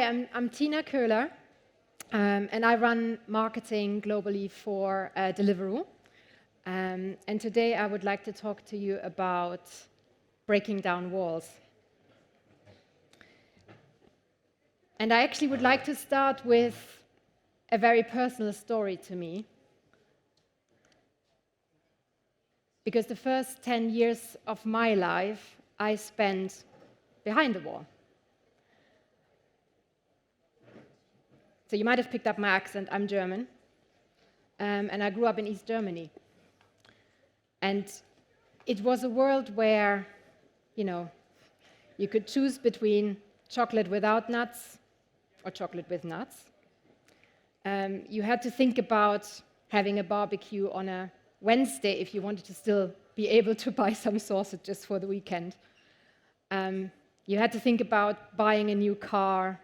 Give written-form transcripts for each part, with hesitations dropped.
I'm Tina Koehler, and I run marketing globally for Deliveroo. And today I would like to talk to you about breaking down walls. And I actually would like to start with a very personal story to me, because the first 10 years of my life I spent behind the wall. So you might have picked up my accent. I'm German, and I grew up in East Germany. And it was a world where, you could choose between chocolate without nuts or chocolate with nuts. You had to think about having a barbecue on a Wednesday if you wanted to still be able to buy some sausages for the weekend. You had to think about buying a new car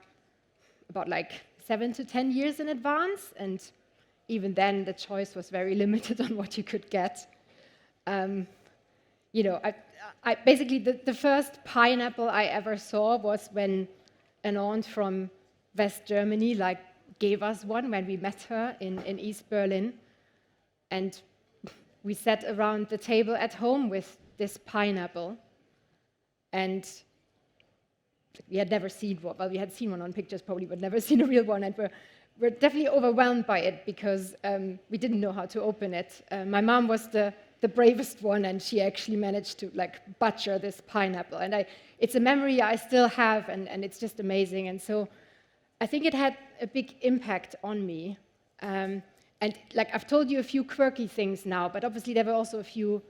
about 7 to 10 years in advance, and even then the choice was very limited on what you could get. Basically the first pineapple I ever saw was when an aunt from West Germany gave us one when we met her in East Berlin, and we sat around the table at home with this pineapple, and we had never seen one. Well, we had seen one on pictures probably, but never seen a real one, and we're definitely overwhelmed by it because we didn't know how to open it. My mom was the bravest one, and she actually managed to butcher this pineapple, and it's a memory I still have, and it's just amazing. And so I think it had a big impact on me. And I've told you a few quirky things now, but obviously there were also a few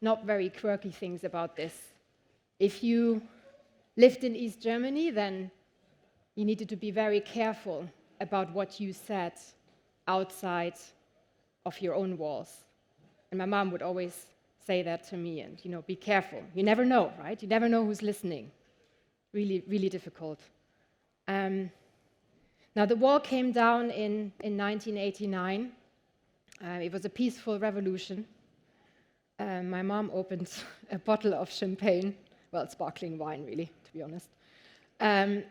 not very quirky things about this. If you lived in East Germany, then you needed to be very careful about what you said outside of your own walls. And my mom would always say that to me, and be careful. You never know, right? You never know who's listening. Really, really difficult. Now, the wall came down in 1989. It was a peaceful revolution. My mom opened a bottle of champagne, well, sparkling wine, really, to be honest. And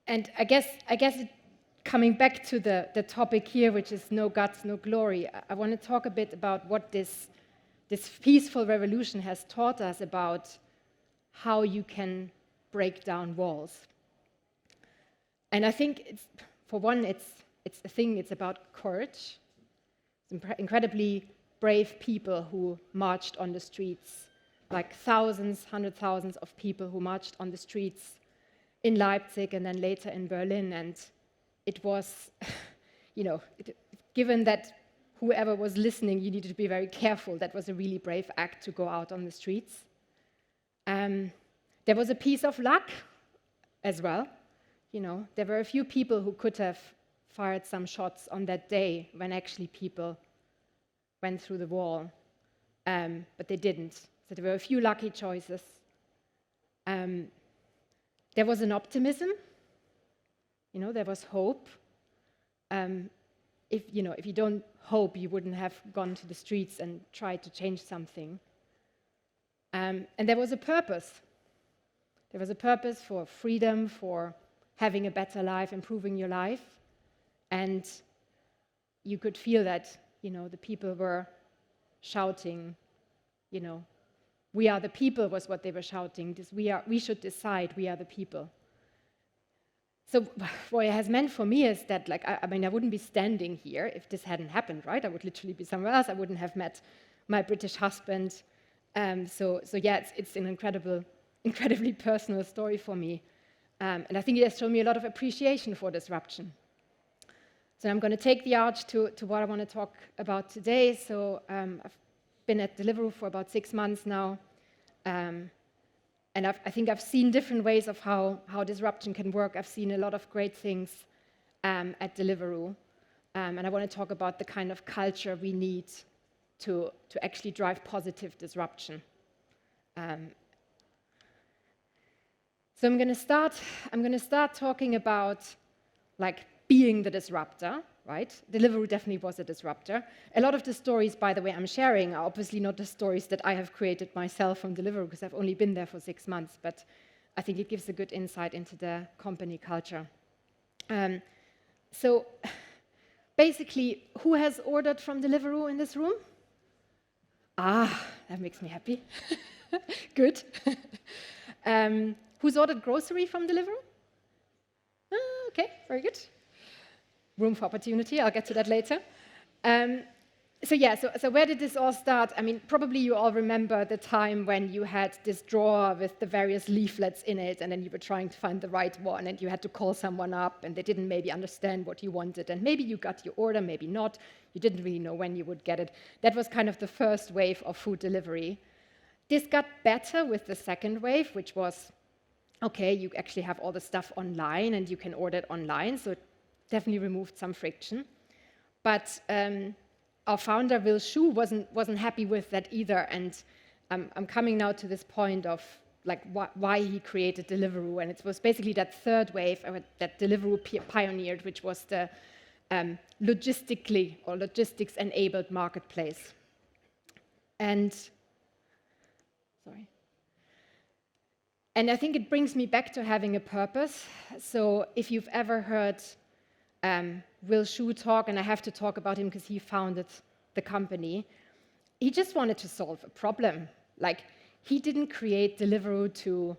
I guess coming back to the topic here, which is no guts, no glory, I want to talk a bit about what this peaceful revolution has taught us about how you can break down walls. And I think, it's a thing, it's about courage. It's incredibly brave people who marched on the streets, thousands, hundreds of thousands of people who marched on the streets in Leipzig and then later in Berlin. And it was, given that whoever was listening, you needed to be very careful. That was a really brave act to go out on the streets. There was a piece of luck as well. There were a few people who could have fired some shots on that day when actually people went through the wall, but they didn't. So there were a few lucky choices. There was an optimism. There was hope. If you don't hope, you wouldn't have gone to the streets and tried to change something. And there was a purpose. There was a purpose for freedom, for having a better life, improving your life. And you could feel that, the people were shouting, we are the people was what they were shouting. We should decide, we are the people. So what it has meant for me is that, I wouldn't be standing here if this hadn't happened, right? I would literally be somewhere else. I wouldn't have met my British husband. It's an incredibly personal story for me. And I think it has shown me a lot of appreciation for disruption. So I'm going to take the arch to what I want to talk about today. So I've been at Deliveroo for about 6 months now. And I think I've seen different ways of how disruption can work. I've seen a lot of great things at Deliveroo. And I want to talk about the kind of culture we need to actually drive positive disruption. So I'm going to start talking about being the disruptor, right? Deliveroo definitely was a disruptor. A lot of the stories, by the way, I'm sharing are obviously not the stories that I have created myself from Deliveroo, because I've only been there for 6 months, but I think it gives a good insight into the company culture. So basically, who has ordered from Deliveroo in this room? Ah, that makes me happy. Good. Who's ordered grocery from Deliveroo? Okay, very good. Room for opportunity, I'll get to that later. So where did this all start? I mean, probably you all remember the time when you had this drawer with the various leaflets in it, and then you were trying to find the right one, and you had to call someone up, and they didn't maybe understand what you wanted, and maybe you got your order, maybe not. You didn't really know when you would get it. That was kind of the first wave of food delivery. This got better with the second wave, which was, okay, you actually have all the stuff online, and you can order it online, so it definitely removed some friction. But our founder, Will Shu, wasn't happy with that either, and I'm coming now to this point of like why he created Deliveroo, and it was basically that third wave that Deliveroo pioneered, which was the logistics-enabled marketplace. And I think it brings me back to having a purpose. So if you've ever heard Will Shu talk, and I have to talk about him because he founded the company, he just wanted to solve a problem. Like, he didn't create Deliveroo to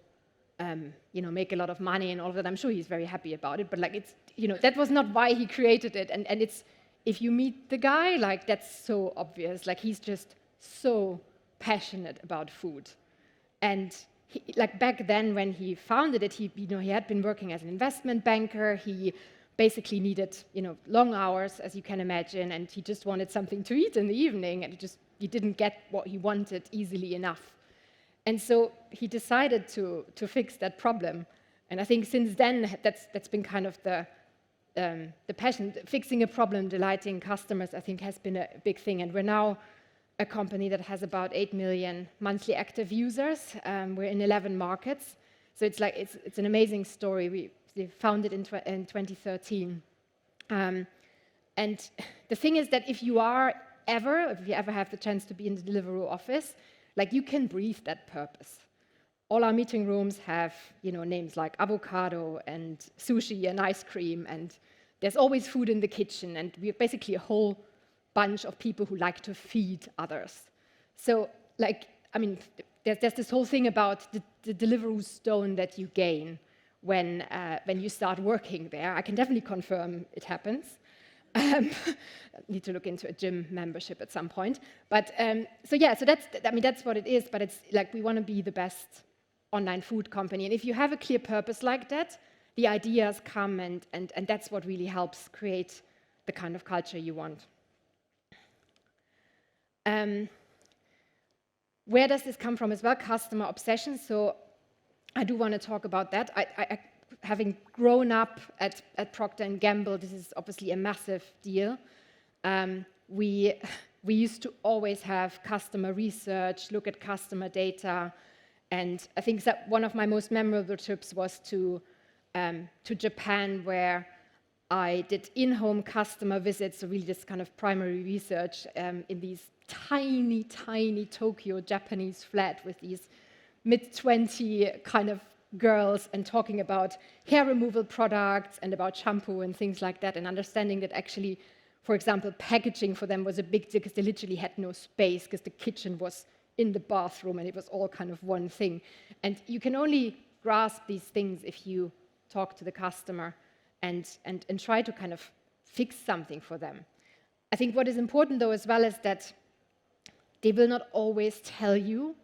make a lot of money and all of that. I'm sure he's very happy about it, but like, it's, that was not why he created it. And it's, if you meet the guy, like, that's so obvious. Like, he's just so passionate about food. And like back then when he founded it, he had been working as an investment banker. He basically needed long hours, as you can imagine, and he just wanted something to eat in the evening, and he didn't get what he wanted easily enough. And so he decided to fix that problem. And I think since then that's been kind of the passion. Fixing a problem, delighting customers, I think has been a big thing. And we're now a company that has about 8 million monthly active users. We're in 11 markets. So it's an amazing story. We founded in 2013. And the thing is that if you ever have the chance to be in the Deliveroo office, like, you can breathe that purpose. All our meeting rooms have names like avocado and sushi and ice cream, and there's always food in the kitchen, and we're basically a whole bunch of people who like to feed others. So, like, I mean, there's this whole thing about the Deliveroo stone that you gain when you start working there. I can definitely confirm it happens. Need to look into a gym membership at some point. But so that's what it is. But it's like, we want to be the best online food company. And if you have a clear purpose like that, the ideas come, and that's what really helps create the kind of culture you want. Where does this come from as well? Customer obsession. So I do want to talk about that. I having grown up at Procter & Gamble, this is obviously a massive deal. We used to always have customer research, look at customer data, and I think that one of my most memorable trips was to Japan, where I did in-home customer visits, so really this kind of primary research in these tiny, tiny Tokyo Japanese flat with these mid-20 kind of girls, and talking about hair removal products and about shampoo and things like that, and understanding that actually, for example, packaging for them was a big deal because they literally had no space because the kitchen was in the bathroom and it was all kind of one thing. And you can only grasp these things if you talk to the customer and try to kind of fix something for them. I think what is important, though, as well, is that they will not always tell you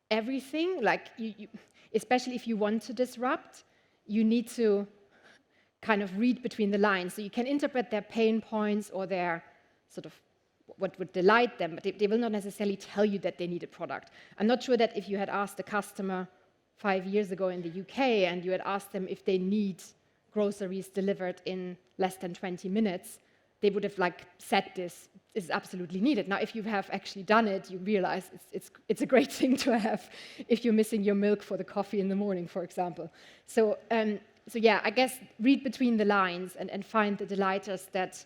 everything. Like, you, especially if you want to disrupt, you need to kind of read between the lines. So you can interpret their pain points or their sort of what would delight them, but they will not necessarily tell you that they need a product. I'm not sure that if you had asked a customer 5 years ago in the UK and you had asked them if they need groceries delivered in less than 20 minutes, they would have said this is absolutely needed. Now, if you have actually done it, you realize it's a great thing to have if you're missing your milk for the coffee in the morning, for example. So yeah, I guess read between the lines and find the delighters that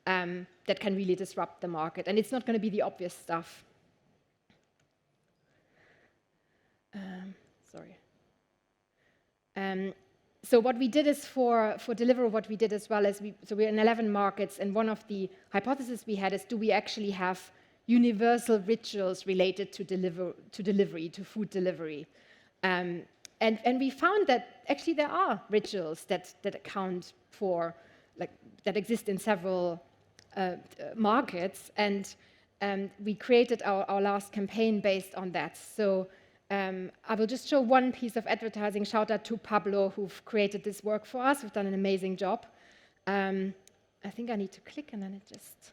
can really disrupt the market. And it's not going to be the obvious stuff. So what we did is for Deliveroo, what we did as well is we're in 11 markets, and one of the hypotheses we had is, do we actually have universal rituals related to delivery, to food delivery? And we found that actually there are rituals that account for, like, that exist in several markets, and we created our last campaign based on that. So I will just show one piece of advertising. Shout out to Pablo, who've created this work for us. We've done an amazing job. I think I need to click and then it just...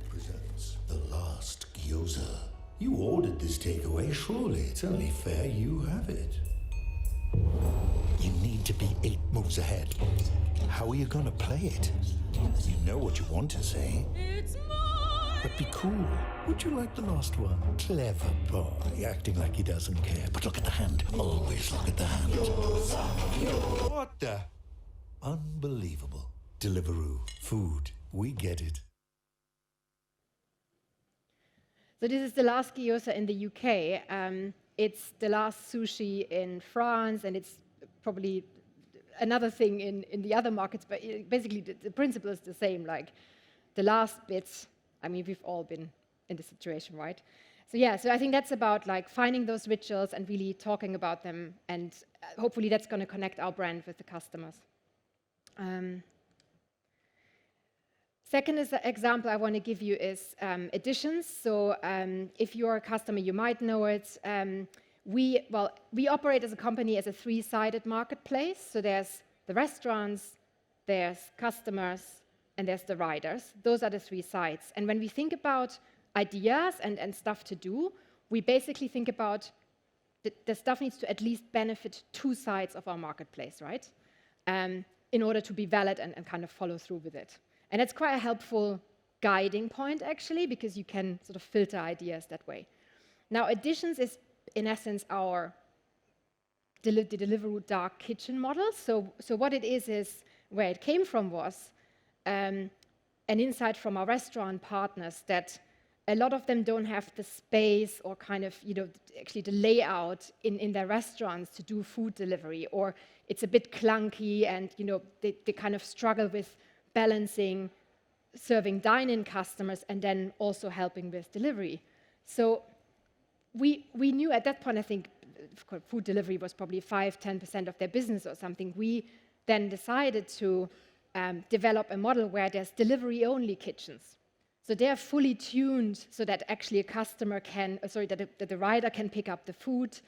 Presents the last gyoza. You ordered this takeaway, surely it's only fair you have it. You need to be 8 moves ahead. How are you gonna play it? You know what you want to say. It's mine! But be cool. Would you like the last one? Clever boy, acting like he doesn't care. But look at the hand. Always look at the hand. What the? Unbelievable. Deliveroo. Food. We get it. So this is the last gyoza in the UK. It's the last sushi in France, and it's probably another thing in the other markets, but basically the principle is the same. Like the last bit, I mean, we've all been in this situation, right? So yeah, so I think that's about like finding those rituals and really talking about them, and hopefully that's going to connect our brand with the customers. Second example I want to give you is editions. So if you're a customer, you might know it. We operate as a company as a 3-sided marketplace. So there's the restaurants, there's customers, and there's the riders. Those are the 3 sides. And when we think about ideas and stuff to do, we basically think about the stuff needs to at least benefit 2 sides of our marketplace, right? In order to be valid and kind of follow through with it. And it's quite a helpful guiding point, actually, because you can sort of filter ideas that way. Now, Editions is, in essence, our Deliveroo dark kitchen model. So what it is where it came from was an insight from our restaurant partners that a lot of them don't have the space or kind of, actually the layout in their restaurants to do food delivery, or it's a bit clunky and, they kind of struggle with balancing serving dine-in customers and then also helping with delivery. So we knew at that point, I think, food delivery was probably 5-10% of their business or something. We then decided to develop a model where there's delivery-only kitchens. So they're fully tuned so that actually a customer can, that the rider can pick up the food.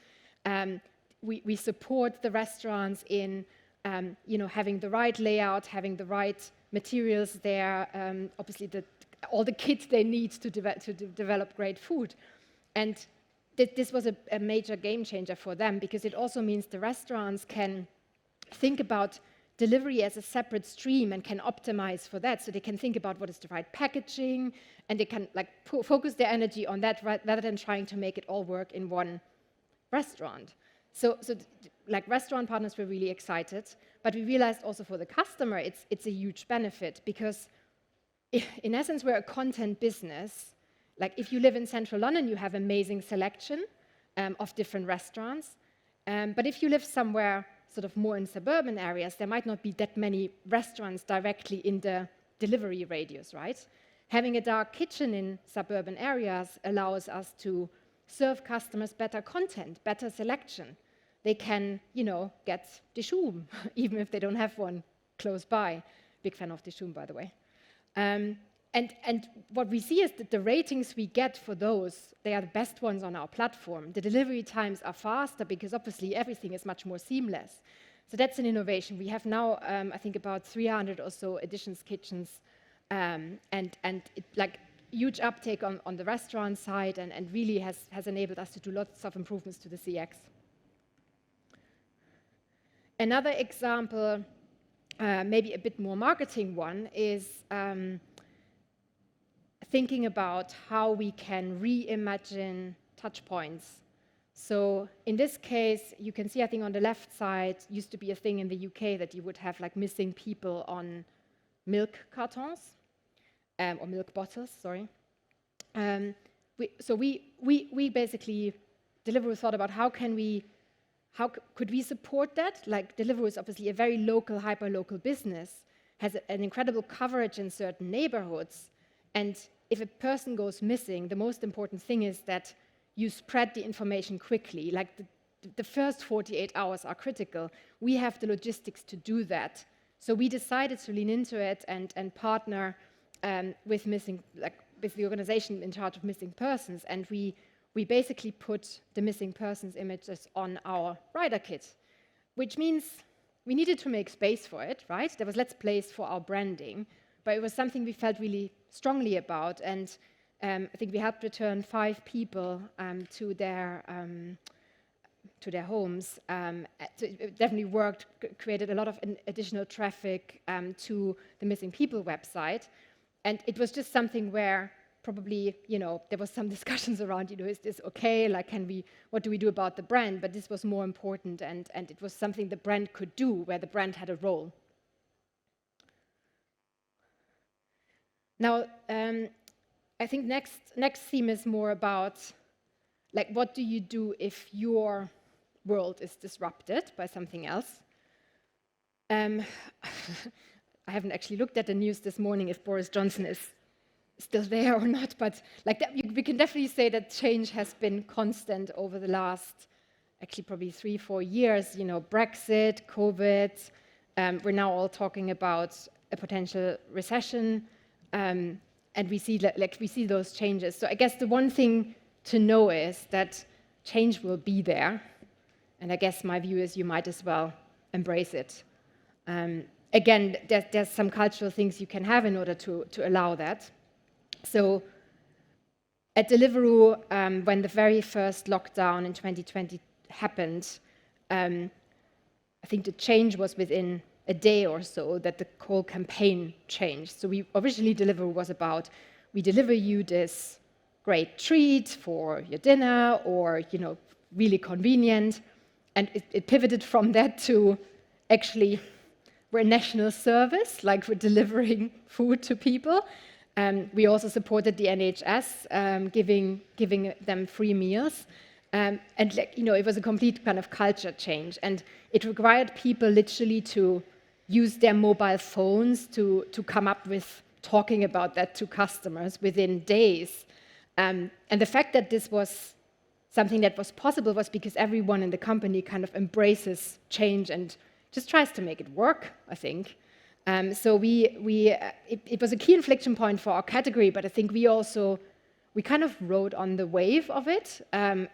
We support the restaurants in, having the right layout, having the right materials there, obviously all the kits they need to develop great food. And this was a major game changer for them, because it also means the restaurants can think about delivery as a separate stream and can optimize for that. So they can think about what is the right packaging, and they can focus their energy on that rather than trying to make it all work in one restaurant. So restaurant partners were really excited, but we realized also for the customer it's a huge benefit, because in essence we're a content business. Like if you live in central London, you have amazing selection of different restaurants, but if you live somewhere sort of more in suburban areas, there might not be that many restaurants directly in the delivery radius, right? Having a dark kitchen in suburban areas allows us to serve customers better content, better selection. They can, get Dishoom, even if they don't have one close by. Big fan of Dishoom, by the way. And what we see is that the ratings we get for those, they are the best ones on our platform. The delivery times are faster because obviously everything is much more seamless. So that's an innovation. We have now, I think, about 300 or so Editions kitchens, and huge uptake on the restaurant side, and really has enabled us to do lots of improvements to the CX. Another example, maybe a bit more marketing one, is thinking about how we can reimagine touch points. So in this case, you can see, I think on the left side, used to be a thing in the UK that you would have missing people on milk cartons, or milk bottles, sorry. We basically, Deliveroo thought about how can we how could we support that? Like Deliveroo is obviously a very local, hyper-local business, has an incredible coverage in certain neighborhoods. And if a person goes missing, the most important thing is that you spread the information quickly. Like the first 48 hours are critical. We have the logistics to do that. So we decided to lean into it and partner with the organization in charge of missing persons. And we basically put the missing persons images on our rider kit, which means we needed to make space for it, right? There was less place for our branding, but it was something we felt really strongly about. And I think we helped return 5 people to their homes. So it definitely worked, created a lot of additional traffic to the Missing People website. And it was just something where probably, there was some discussions around, is this okay? Like, what do we do about the brand? But this was more important, and it was something the brand could do, where the brand had a role. Now, I think next theme is more about, like, what do you do if your world is disrupted by something else? I haven't actually looked at the news this morning if Boris Johnson is still there or not, but like that, we can definitely say that change has been constant over the last, actually probably 3-4 years. Brexit, COVID. We're now all talking about a potential recession, and we see those changes. So I guess the one thing to know is that change will be there, and I guess my view is you might as well embrace it. Again, there's some cultural things you can have in order to allow that. So at Deliveroo, when the very first lockdown in 2020 happened, I think the change was within a day or so that the whole campaign changed. So originally Deliveroo was about, we deliver you this great treat for your dinner, or really convenient. And it pivoted from that to, actually, we're a national service, like we're delivering food to people. We also supported the NHS, giving them free meals. And it was a complete kind of culture change. And it required people literally to use their mobile phones to come up with talking about that to customers within days. And the fact that this was something that was possible was because everyone in the company kind of embraces change and just tries to make it work, I think. So it was a key inflection point for our category, but I think we kind of rode on the wave of it and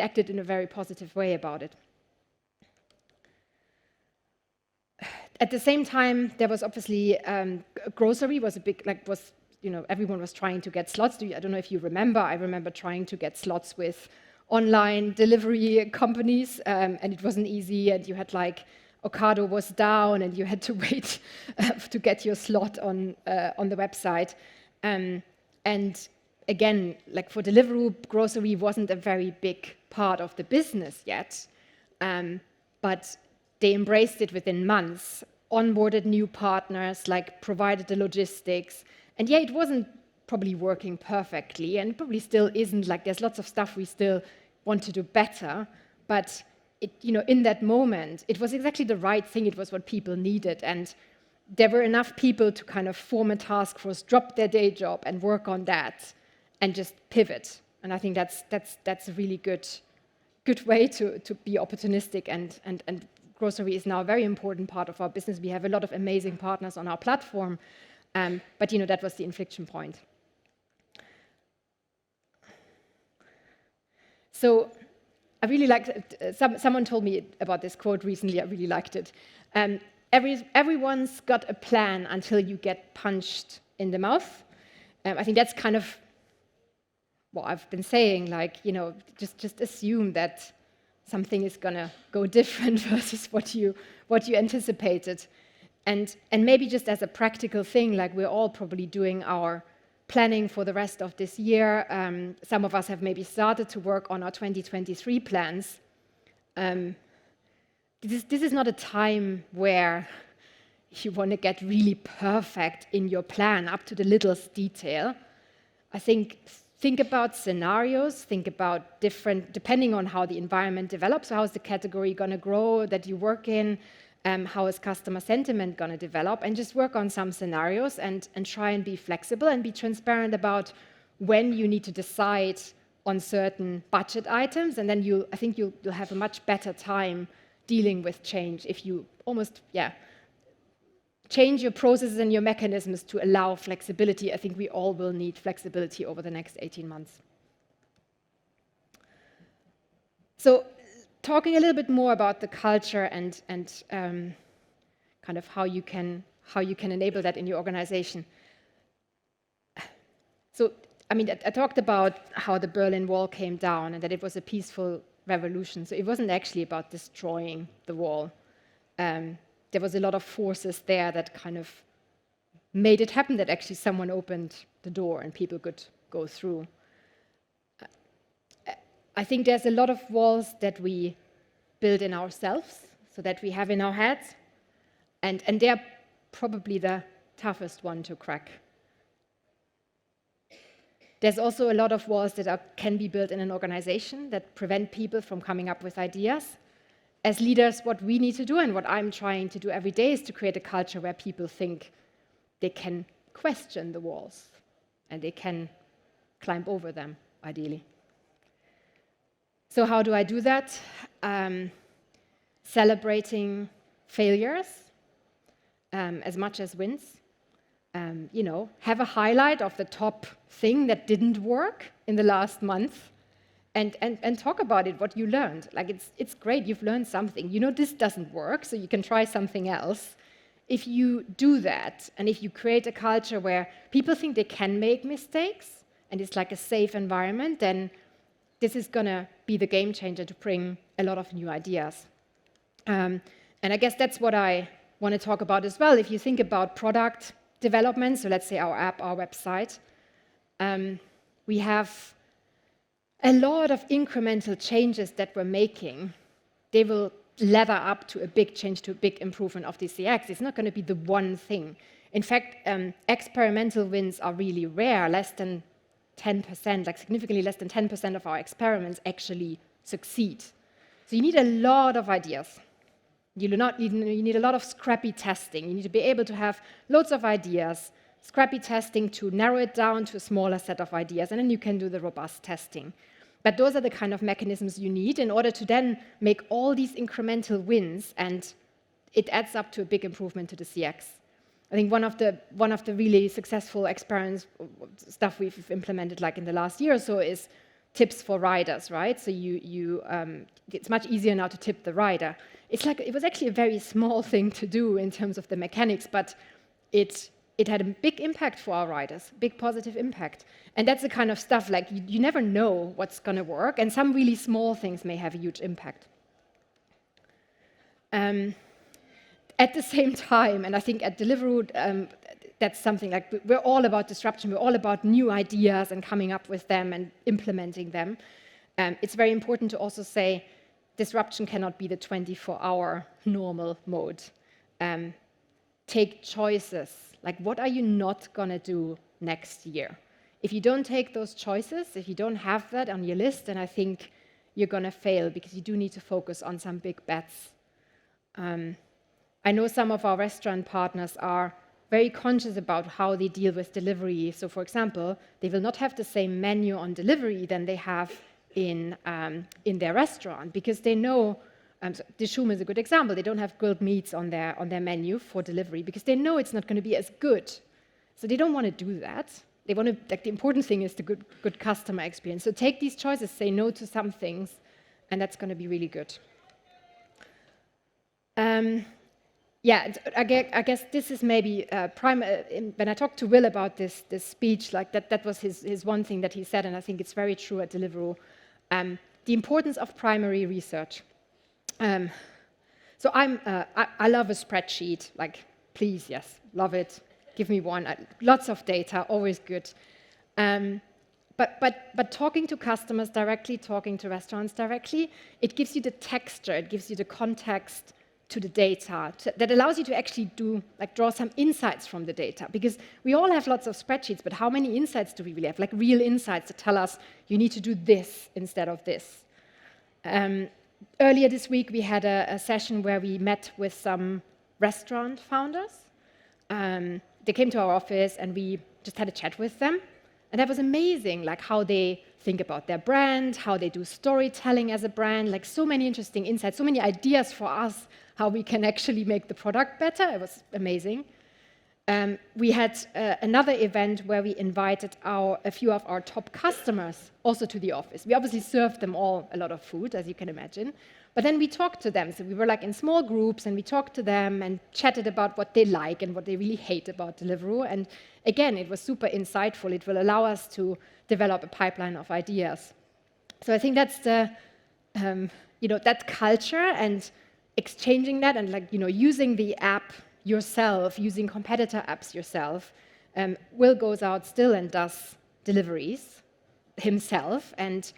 acted in a very positive way about it. At the same time, there was obviously grocery was a big, everyone was trying to get slots. I don't know if you remember. I remember trying to get slots with online delivery companies, and it wasn't easy. And you had Ocado was down, and you had to wait to get your slot on the website. And again, for Deliveroo, grocery wasn't a very big part of the business yet, but they embraced it within months, onboarded new partners, provided the logistics. And yeah, it wasn't probably working perfectly, and probably still isn't. There's lots of stuff we still want to do better, but in that moment, it was exactly the right thing. It was what people needed, and there were enough people to kind of form a task force, drop their day job, and work on that, and just pivot. And I think that's a really good way to be opportunistic. And grocery is now a very important part of our business. We have a lot of amazing partners on our platform, but that was the inflection point. So I really liked it. Someone told me about this quote recently. I really liked it. Everyone's got a plan until you get punched in the mouth. I think that's kind of what I've been saying. Just assume that something is gonna go different versus what you anticipated, and maybe just as a practical thing, we're all probably doing our planning for the rest of this year. Some of us have maybe started to work on our 2023 plans. This is not a time where you want to get really perfect in your plan up to the littlest detail. I think think about scenarios, think about different, depending on how the environment develops, so how is the category going to grow that you work in, how is customer sentiment going to develop, and just work on some scenarios and try and be flexible and be transparent about when you need to decide on certain budget items, and then I think you'll have a much better time dealing with change if you almost, change your processes and your mechanisms to allow flexibility. I think we all will need flexibility over the next 18 months. So talking a little bit more about the culture and kind of how you can enable that in your organization. So, I mean, I talked about how the Berlin Wall came down and that it was a peaceful revolution. So it wasn't actually about destroying the wall. There was a lot of forces there that kind of made it happen, that actually someone opened the door and people could go through. I think there's a lot of walls that we build in ourselves, so that we have in our heads, and they're probably the toughest one to crack. There's also a lot of walls that can be built in an organization that prevent people from coming up with ideas. As leaders, what we need to do and what I'm trying to do every day is to create a culture where people think they can question the walls and they can climb over them, ideally. So how do I do that? Celebrating failures as much as wins. Have a highlight of the top thing that didn't work in the last month and talk about it, what you learned. Like, it's great, you've learned something. This doesn't work, so you can try something else. If you do that, and if you create a culture where people think they can make mistakes, and it's like a safe environment, then this is going to be the game changer to bring a lot of new ideas. And I guess that's what I want to talk about as well. If you think about product development, so let's say our app, our website, we have a lot of incremental changes that we're making. They will ladder up to a big change, to a big improvement of the CX. It's not going to be the one thing. In fact, experimental wins are really rare, less than 10%, like significantly less than 10% of our experiments actually succeed. So you need a lot of ideas. You need a lot of scrappy testing. You need to be able to have loads of ideas, scrappy testing to narrow it down to a smaller set of ideas, and then you can do the robust testing. But those are the kind of mechanisms you need in order to then make all these incremental wins, and it adds up to a big improvement to the CX. I think one of the really successful experiments, stuff we've implemented like in the last year or so, is tips for riders, right? So it's much easier now to tip the rider. It was actually a very small thing to do in terms of the mechanics, but it had a big impact for our riders, big positive impact. And that's the kind of stuff, like, you never know what's going to work, and some really small things may have a huge impact. At the same time, and I think at Deliveroo, that's something like, we're all about disruption, we're all about new ideas and coming up with them and implementing them. It's very important to also say disruption cannot be the 24-hour normal mode. Take choices, like, what are you not going to do next year? If you don't take those choices, if you don't have that on your list, then I think you're going to fail, because you do need to focus on some big bets. I know some of our restaurant partners are very conscious about how they deal with delivery. So, for example, they will not have the same menu on delivery than they have in their restaurant, because they know, Deliveroo is a good example, they don't have grilled meats on their menu for delivery because they know it's not going to be as good. So they don't want to do that. They want to, like, the important thing is the good customer experience. So take these choices, say no to some things, and that's going to be really good. I guess this is maybe when I talked to Will about this speech, like that was his one thing that he said, and I think it's very true at Deliveroo. The importance of primary research. So I love a spreadsheet. Like, please, yes, love it. Give me one. Lots of data, always good. But talking to customers directly, talking to restaurants directly, it gives you the texture, it gives you the context to the data, that allows you to actually draw some insights from the data. Because we all have lots of spreadsheets, but how many insights do we really have? Like real insights that tell us you need to do this instead of this. Earlier this week, we had a session where we met with some restaurant founders. They came to our office and we just had a chat with them. And that was amazing, like how they think about their brand, how they do storytelling as a brand, like so many interesting insights, so many ideas for us, how we can actually make the product better. It was amazing. We had another event where we invited a few of our top customers also to the office. We obviously served them all a lot of food, as you can imagine. But then we talked to them. So we were like in small groups, and we talked to them and chatted about what they like and what they really hate about Deliveroo. And again, it was super insightful. It will allow us to develop a pipeline of ideas. So I think that's that culture and exchanging that and using the app yourself, using competitor apps yourself. Will goes out still and does deliveries himself, and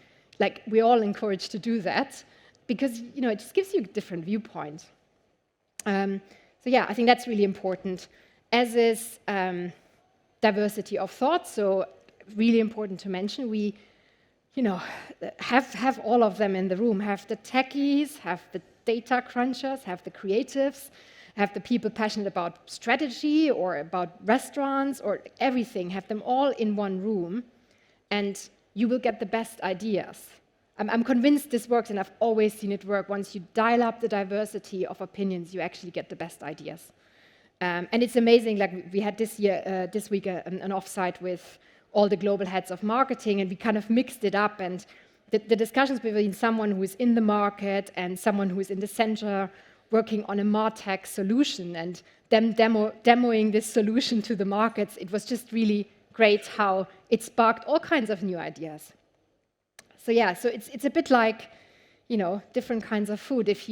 we're all encouraged to do that because it just gives you a different viewpoint. I think that's really important, as is diversity of thought. So really important to mention, we have all of them in the room, have the techies, have the data crunchers, have the creatives, have the people passionate about strategy or about restaurants or everything, have them all in one room, and you will get the best ideas. I'm convinced this works, and I've always seen it work. Once you dial up the diversity of opinions, you actually get the best ideas. And it's amazing, we had this week, an offsite with all the global heads of marketing, and we kind of mixed it up, and the discussions between someone who is in the market and someone who is in the center working on a MarTech solution and them demoing this solution to the markets, it was just really great how it sparked all kinds of new ideas. So it's a bit like, different kinds of food. If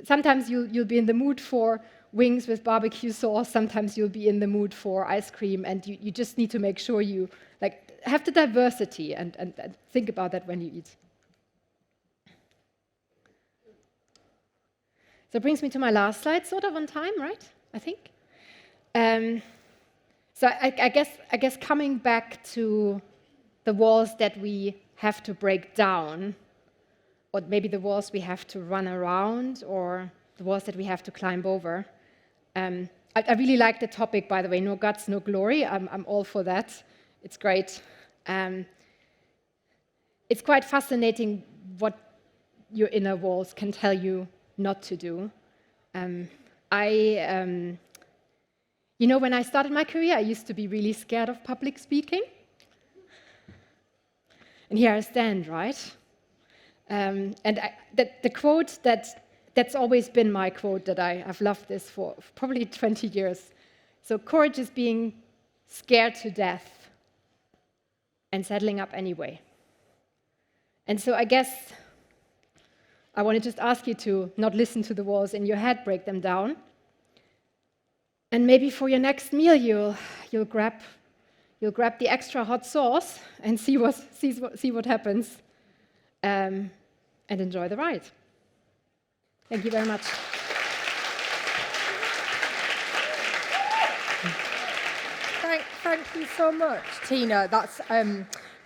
sometimes you'll be in the mood for wings with barbecue sauce, sometimes you'll be in the mood for ice cream, and you just need to make sure you have the diversity and think about that when you eat. So it brings me to my last slide, sort of on time, right? I think. So I guess coming back to the walls that we have to break down, or maybe the walls we have to run around, or the walls that we have to climb over. I really like the topic, by the way, no guts, no glory. I'm all for that. It's great. It's quite fascinating what your inner walls can tell you not to do. When I started my career, I used to be really scared of public speaking. And here I stand, right? The quote that's always been my quote, that I've loved this for probably 20 years. So courage is being scared to death and settling up anyway. And so I guess I want to just ask you to not listen to the walls in your head, break them down. And maybe for your next meal, you'll grab the extra hot sauce and see what happens, and enjoy the ride. Thank you very much. Thank you so much, Tina. That's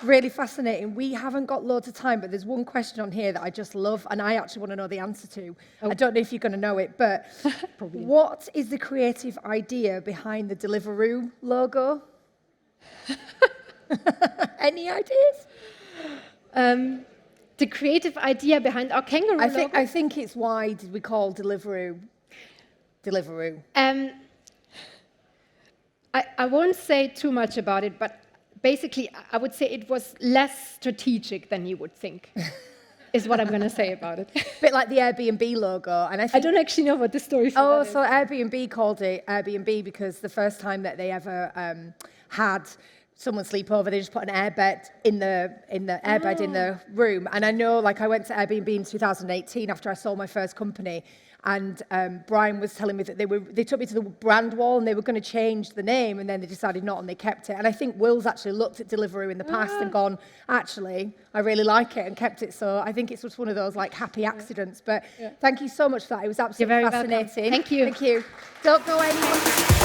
really fascinating. We haven't got loads of time, but there's one question on here that I just love, and I actually want to know the answer to. Oh. I don't know if you're going to know it, but what is the creative idea behind the Deliveroo logo? Any ideas? The creative idea behind our kangaroo logo? I think it's why did we call Deliveroo? I won't say too much about it, but basically I would say it was less strategic than you would think, is what I'm going to say about it. A bit like the Airbnb logo. And I don't actually know what the story for that is. So Airbnb called it Airbnb because the first time that they ever had someone sleep over, they just put an airbed in the airbed in the room. And I know, like, I went to Airbnb in 2018 after I sold my first company, and Brian was telling me that they took me to the brand wall and they were going to change the name, and then they decided not, and they kept it. And I think Will's actually looked at Deliveroo in the past and gone, actually, I really like it, and kept it. So I think it's just one of those like happy accidents. But thank you so much for that. It was absolutely You're very fascinating. welcome. Thank you. Thank you. Don't go anywhere.